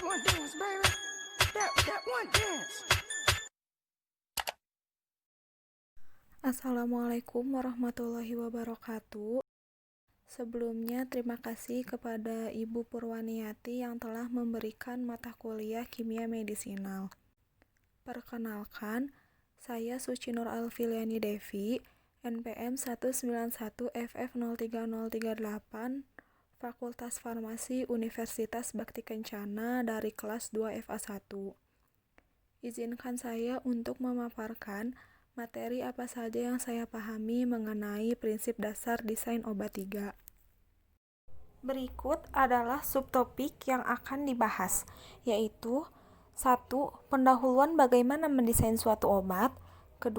one dance, baby. That one dance. Assalamualaikum warahmatullahi wabarakatuh. Sebelumnya terima kasih kepada Ibu Purwaniati yang telah memberikan mata kuliah kimia medisinal. Perkenalkan, saya Suci Nur Alfiliani Devi, NPM 191FF03038, Fakultas Farmasi Universitas Bhakti Kencana dari kelas 2 FA1. Izinkan saya untuk memaparkan materi apa saja yang saya pahami mengenai prinsip dasar desain obat 3. Berikut adalah subtopik yang akan dibahas, yaitu 1. Pendahuluan bagaimana mendesain suatu obat. 2.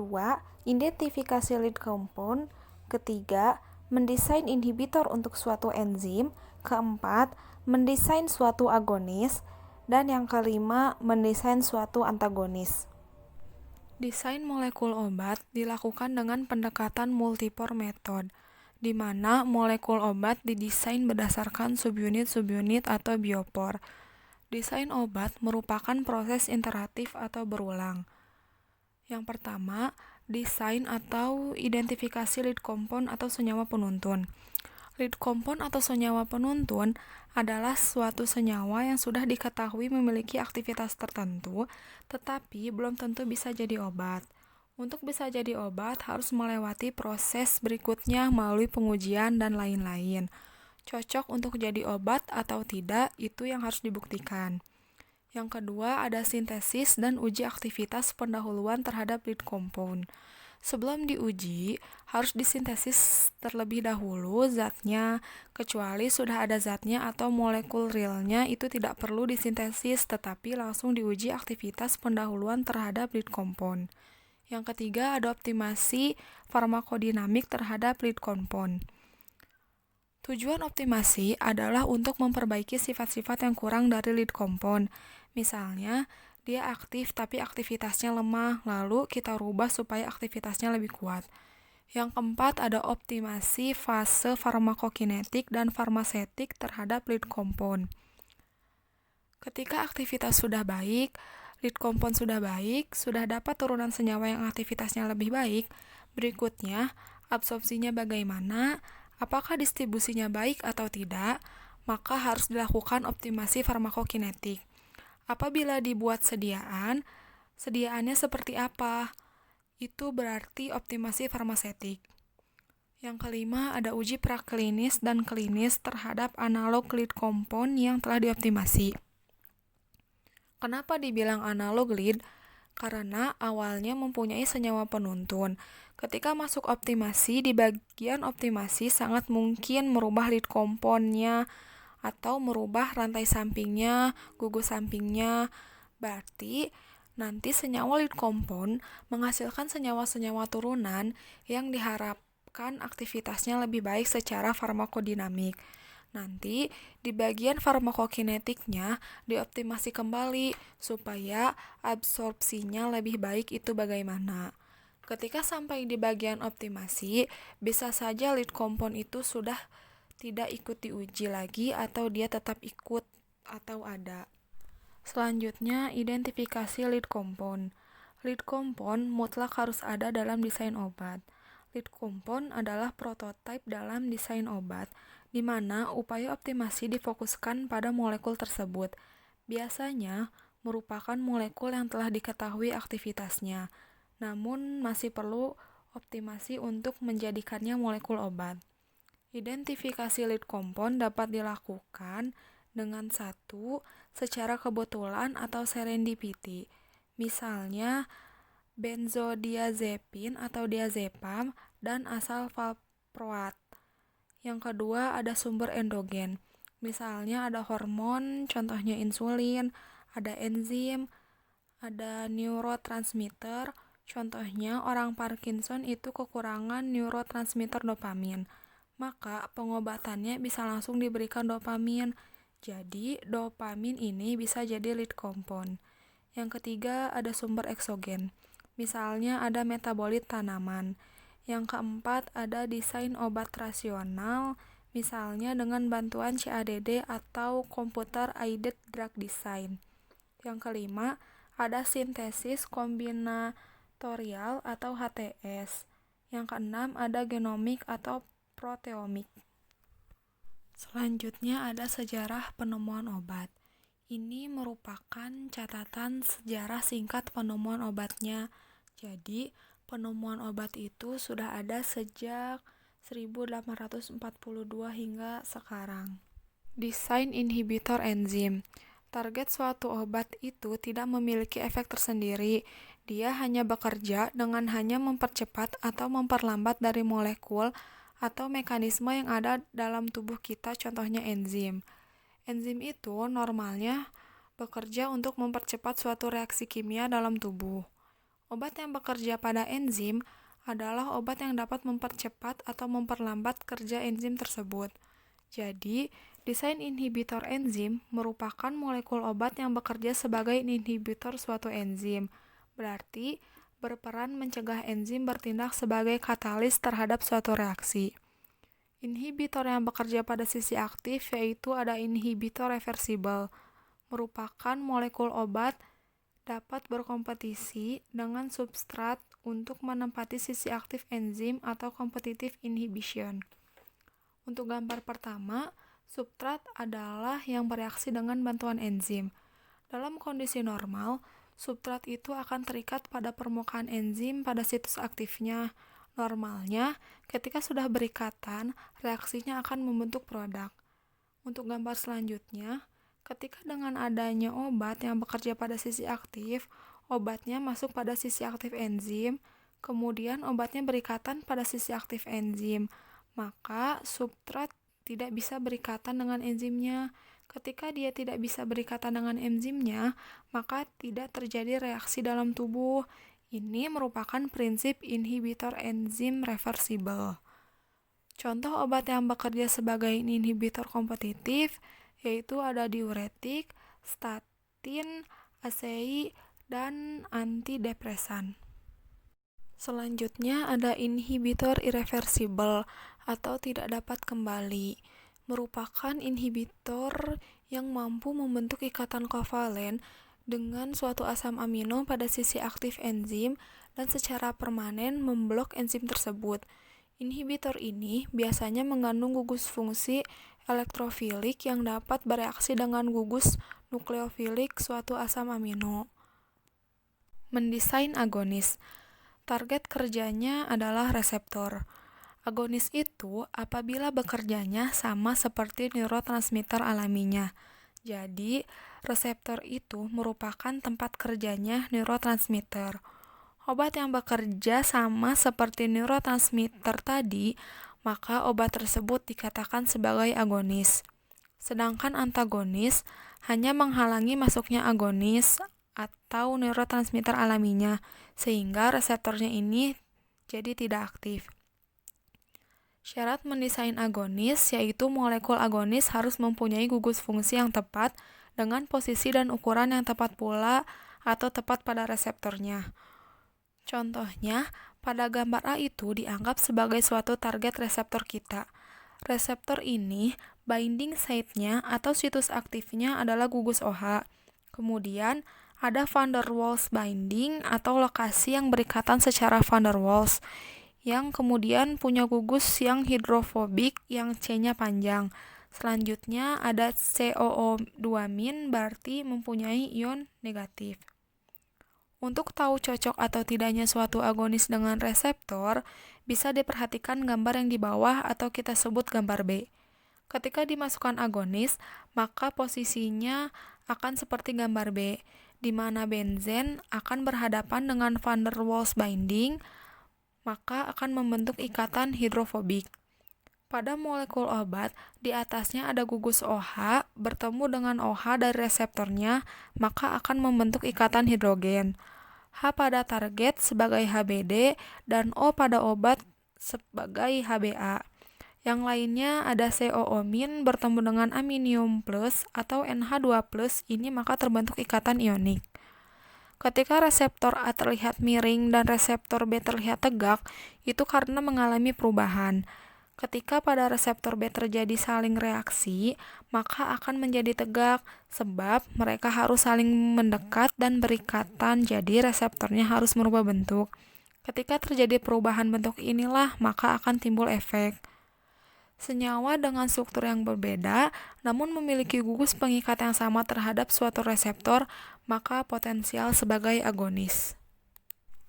Identifikasi lead compound. 3. Mendesain inhibitor untuk suatu enzim. 4. Mendesain suatu agonis. Dan yang kelima, mendesain suatu antagonis. Desain molekul obat dilakukan dengan pendekatan multipore method, di mana molekul obat didesain berdasarkan subunit-subunit atau biopor. Desain obat merupakan proses iteratif atau berulang. Yang pertama, desain atau identifikasi lead compound atau senyawa penuntun. Lead compound atau senyawa penuntun adalah suatu senyawa yang sudah diketahui memiliki aktivitas tertentu, tetapi belum tentu bisa jadi obat. Untuk bisa jadi obat, harus melewati proses berikutnya melalui pengujian dan lain-lain. Cocok untuk jadi obat atau tidak, itu yang harus dibuktikan. Yang kedua, ada sintesis dan uji aktivitas pendahuluan terhadap lead compound. Sebelum diuji, harus disintesis terlebih dahulu zatnya, kecuali sudah ada zatnya atau molekul realnya, itu tidak perlu disintesis, tetapi langsung diuji aktivitas pendahuluan terhadap lead compound. Yang ketiga, ada optimasi farmakodinamik terhadap lead compound. Tujuan optimasi adalah untuk memperbaiki sifat-sifat yang kurang dari lead compound. Misalnya, dia aktif tapi aktivitasnya lemah, lalu kita rubah supaya aktivitasnya lebih kuat. Yang keempat, ada optimasi fase farmakokinetik dan farmasetik terhadap lead compound. Ketika aktivitas sudah baik, lead compound sudah baik, sudah dapat turunan senyawa yang aktivitasnya lebih baik, berikutnya absorpsinya bagaimana, apakah distribusinya baik atau tidak, maka harus dilakukan optimasi farmakokinetik. Apabila dibuat sediaannya seperti apa? Itu berarti optimasi farmasetik. Yang kelima, ada uji praklinis dan klinis terhadap analog lead compound yang telah dioptimasi. Kenapa dibilang analog lead? Karena awalnya mempunyai senyawa penuntun. Ketika masuk optimasi, di bagian optimasi sangat mungkin merubah lead compound-nya atau merubah rantai sampingnya, gugus sampingnya. Berarti nanti senyawa lead compound menghasilkan senyawa-senyawa turunan yang diharapkan aktivitasnya lebih baik secara farmakodinamik. Nanti di bagian farmakokinetiknya dioptimasi kembali supaya absorpsinya lebih baik. Itu bagaimana? Ketika sampai di bagian optimasi, bisa saja lead compound itu sudah tidak ikut diuji lagi atau dia tetap ikut atau ada. Selanjutnya, identifikasi lead compound. Lead compound mutlak harus ada dalam desain obat. Lead compound adalah prototipe dalam desain obat, di mana upaya optimasi difokuskan pada molekul tersebut. Biasanya merupakan molekul yang telah diketahui aktivitasnya, namun masih perlu optimasi untuk menjadikannya molekul obat. Identifikasi lead compound dapat dilakukan dengan 1. Secara kebetulan atau serendipity. Misalnya, benzodiazepin atau diazepam dan asal valproat. Yang kedua, ada sumber endogen. Misalnya ada hormon, contohnya insulin, ada enzim, ada neurotransmitter, contohnya orang Parkinson itu kekurangan neurotransmitter dopamin. Maka pengobatannya bisa langsung diberikan dopamin. Jadi, dopamin ini bisa jadi lead compound. Yang ketiga, ada sumber eksogen. Misalnya ada metabolit tanaman. Yang keempat, ada desain obat rasional. misalnya dengan bantuan CADD atau Computer Aided Drug Design. Yang kelima, ada sintesis kombinatorial atau HTS. Yang keenam, ada genomik atau proteomik. Selanjutnya ada sejarah penemuan obat. Ini merupakan catatan sejarah singkat penemuan obatnya. Jadi, penemuan obat itu sudah ada sejak 1842 hingga sekarang. Desain inhibitor enzim. Target suatu obat itu tidak memiliki efek tersendiri. Dia hanya bekerja dengan hanya mempercepat atau memperlambat dari molekul atau mekanisme yang ada dalam tubuh kita, contohnya enzim. Enzim itu normalnya bekerja untuk mempercepat suatu reaksi kimia dalam tubuh. Obat yang bekerja pada enzim adalah obat yang dapat mempercepat atau memperlambat kerja enzim tersebut. Jadi, desain inhibitor enzim merupakan molekul obat yang bekerja sebagai inhibitor suatu enzim. Berarti, berperan mencegah enzim bertindak sebagai katalis terhadap suatu reaksi. Inhibitor yang bekerja pada sisi aktif yaitu ada inhibitor reversibel, merupakan molekul obat dapat berkompetisi dengan substrat untuk menempati sisi aktif enzim atau competitive inhibition. Untuk gambar pertama, substrat adalah yang bereaksi dengan bantuan enzim. Dalam kondisi normal, substrat itu akan terikat pada permukaan enzim pada situs aktifnya. Normalnya, ketika sudah berikatan, reaksinya akan membentuk produk. Untuk gambar selanjutnya, ketika dengan adanya obat yang bekerja pada sisi aktif, obatnya masuk pada sisi aktif enzim, kemudian obatnya berikatan pada sisi aktif enzim, maka substrat tidak bisa berikatan dengan enzimnya. Ketika dia tidak bisa berikatan dengan enzimnya, maka tidak terjadi reaksi dalam tubuh. Ini merupakan prinsip inhibitor enzim reversibel. Contoh obat yang bekerja sebagai inhibitor kompetitif yaitu ada diuretik, statin, ACI, dan antidepresan. Selanjutnya ada inhibitor irreversibel atau tidak dapat kembali. Merupakan inhibitor yang mampu membentuk ikatan kovalen dengan suatu asam amino pada sisi aktif enzim dan secara permanen memblok enzim tersebut. Inhibitor ini biasanya mengandung gugus fungsi elektrofilik yang dapat bereaksi dengan gugus nukleofilik suatu asam amino. Mendesain agonis. Target kerjanya adalah reseptor. Agonis itu apabila bekerjanya sama seperti neurotransmitter alaminya. Jadi, reseptor itu merupakan tempat kerjanya neurotransmitter. Obat yang bekerja sama seperti neurotransmitter tadi, maka obat tersebut dikatakan sebagai agonis. Sedangkan antagonis hanya menghalangi masuknya agonis atau neurotransmitter alaminya, sehingga reseptornya ini jadi tidak aktif. Syarat mendesain agonis yaitu molekul agonis harus mempunyai gugus fungsi yang tepat dengan posisi dan ukuran yang tepat pula atau tepat pada reseptornya. Contohnya, pada gambar A itu dianggap sebagai suatu target reseptor kita. Reseptor ini, binding site-nya atau situs aktifnya adalah gugus OH. Kemudian, ada van der Waals binding atau lokasi yang berikatan secara van der Waals, yang kemudian punya gugus yang hidrofobik yang C-nya panjang. Selanjutnya ada COO2- berarti mempunyai ion negatif. Untuk tahu cocok atau tidaknya suatu agonis dengan reseptor, bisa diperhatikan gambar yang di bawah atau kita sebut gambar B. Ketika dimasukkan agonis, maka posisinya akan seperti gambar B, di mana benzen akan berhadapan dengan van der Waals binding, maka akan membentuk ikatan hidrofobik. Pada molekul obat, di atasnya ada gugus OH bertemu dengan OH dari reseptornya, maka akan membentuk ikatan hidrogen. H pada target sebagai HBD dan O pada obat sebagai HBA. Yang lainnya ada COO- bertemu dengan aminium plus atau NH2+, ini maka terbentuk ikatan ionik. Ketika reseptor A terlihat miring dan reseptor B terlihat tegak, itu karena mengalami perubahan. Ketika pada reseptor B terjadi saling reaksi, maka akan menjadi tegak, sebab mereka harus saling mendekat dan berikatan, jadi reseptornya harus merubah bentuk. Ketika terjadi perubahan bentuk inilah, maka akan timbul efek. Senyawa dengan struktur yang berbeda, namun memiliki gugus pengikat yang sama terhadap suatu reseptor, maka potensial sebagai agonis.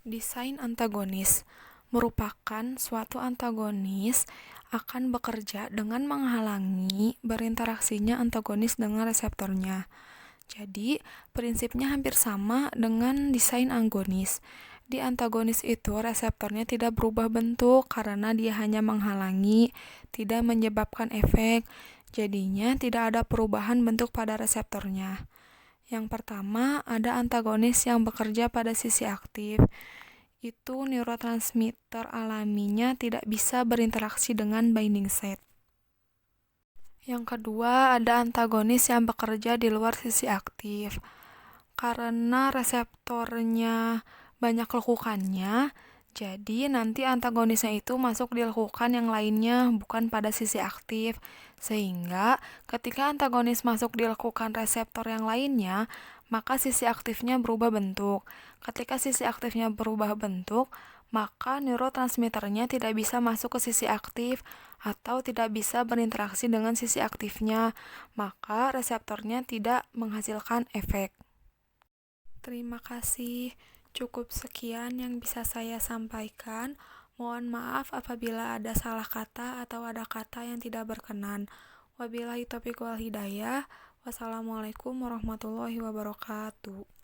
Desain antagonis merupakan suatu antagonis akan bekerja dengan menghalangi berinteraksinya antagonis dengan reseptornya. Jadi, prinsipnya hampir sama dengan desain agonis. Di antagonis itu, reseptornya tidak berubah bentuk karena dia hanya menghalangi, tidak menyebabkan efek. Jadinya, tidak ada perubahan bentuk pada reseptornya. Yang pertama, ada antagonis yang bekerja pada sisi aktif. Itu neurotransmitter alaminya tidak bisa berinteraksi dengan binding site. Yang kedua, ada antagonis yang bekerja di luar sisi aktif. Karena reseptornya banyak lekukannya, jadi nanti antagonisnya itu masuk di lekukan yang lainnya, bukan pada sisi aktif. Sehingga ketika antagonis masuk di lekukan reseptor yang lainnya, maka sisi aktifnya berubah bentuk. Ketika sisi aktifnya berubah bentuk, maka neurotransmitternya tidak bisa masuk ke sisi aktif atau tidak bisa berinteraksi dengan sisi aktifnya, maka reseptornya tidak menghasilkan efek. Terima kasih. Cukup sekian yang bisa saya sampaikan. Mohon maaf apabila ada salah kata atau ada kata yang tidak berkenan. Wabillahi taufiq wal hidayah. Wassalamualaikum warahmatullahi wabarakatuh.